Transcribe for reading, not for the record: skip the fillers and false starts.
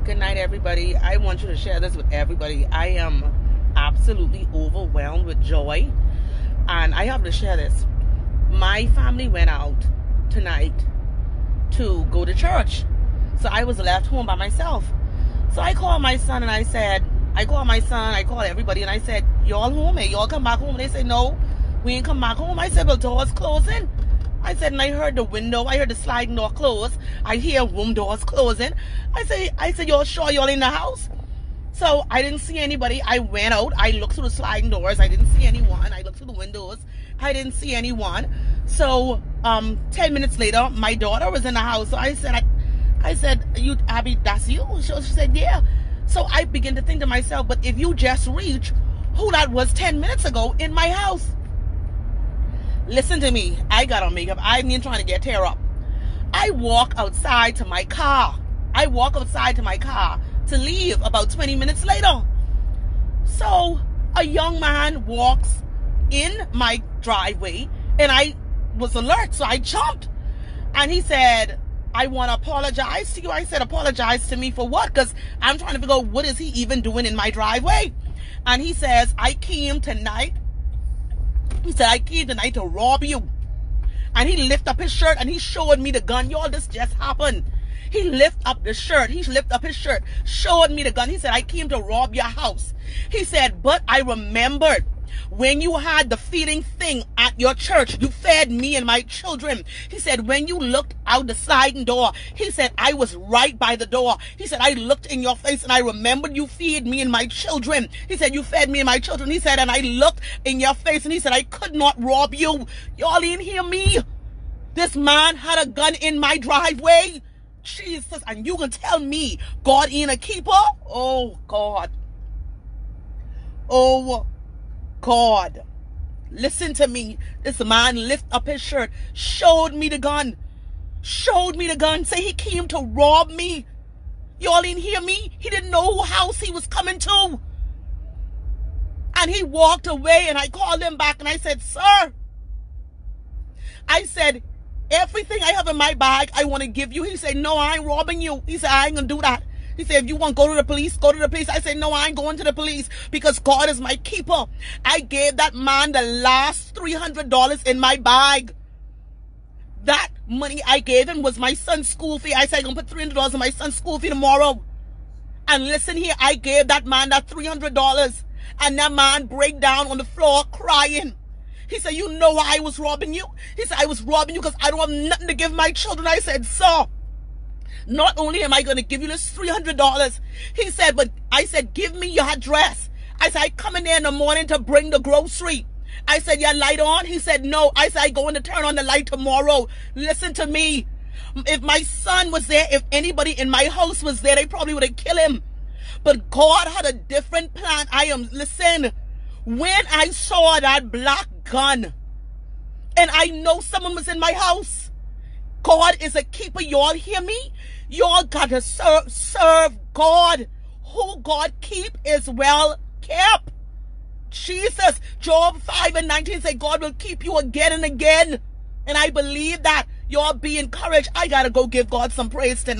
Good night, everybody. I want you to share this with everybody. I am absolutely overwhelmed with joy, and I have to share this. My family went out tonight to go to church, so I was left home by myself. So I called my son and I called everybody and I said, y'all home? Hey, y'all come back home? And they said, no, we ain't come back home. I said, well, doors closing. I said, and I heard the sliding door close. I hear room doors closing. I said, y'all sure y'all in the house? So I didn't see anybody. I went out. I looked through the sliding doors. I didn't see anyone. I looked through the windows. I didn't see anyone. So 10 minutes later, my daughter was in the house. So I said, you, Abby, that's you? She said, yeah. So I began to think to myself, but if you just reach who that was 10 minutes ago in my house. Listen to me. I got on makeup. I ain't trying to get tear up. I walk outside to my car. To leave about 20 minutes later. So a young man walks in my driveway and I was alert. So I jumped. And he said, I want to apologize to you. I said, apologize to me for what? Because I'm trying to figure out what is he even doing in my driveway. And he says, I came tonight to rob you. And he lifted up his shirt and he showed me the gun. Y'all, this just happened. He lifted up his shirt, showed me the gun. He said, I came to rob your house. He said, but I remembered when you had the feeding thing at your church, you fed me and my children. He said, when you looked out the sliding door, he said, I was right by the door. He said, I looked in your face and I remembered you feed me and my children. He said, you fed me and my children. He said, and I looked in your face and he said, I could not rob you. Y'all didn't hear me. This man had a gun in my driveway. Jesus, and you can tell me God ain't a keeper? Oh, God. Oh, God. Listen to me. This man lifted up his shirt, showed me the gun, say he came to rob me. Y'all didn't hear me? He didn't know whose house he was coming to. And he walked away and I called him back and I said, sir, I said, everything I have in my bag, I want to give you. He said, no, I ain't robbing you. He said, I ain't going to do that. He said, if you want to go to the police, go to the police. I said, no, I ain't going to the police because God is my keeper. I gave that man the last $300 in my bag. That money I gave him was my son's school fee. I said, I'm going to put $300 in my son's school fee tomorrow. And listen here, I gave that man that $300. And that man break down on the floor crying. He said, you know why I was robbing you? He said, I was robbing you because I don't have nothing to give my children. I said, sir, not only am I going to give you this $300, he said, but I said, give me your address. I said, I come in there in the morning to bring the grocery. I said, your light on? He said, no. I said, I going to turn on the light tomorrow. Listen to me. If my son was there, if anybody in my house was there, they probably would have killed him. But God had a different plan. Listen, when I saw that black gun and I know someone was in my house, God is a keeper. Y'all hear me? Y'all got to serve God. Who God keep is well kept. Jesus, Job 5:19 say God will keep you again and again. And I believe that. Y'all be encouraged. I got to go give God some praise tonight.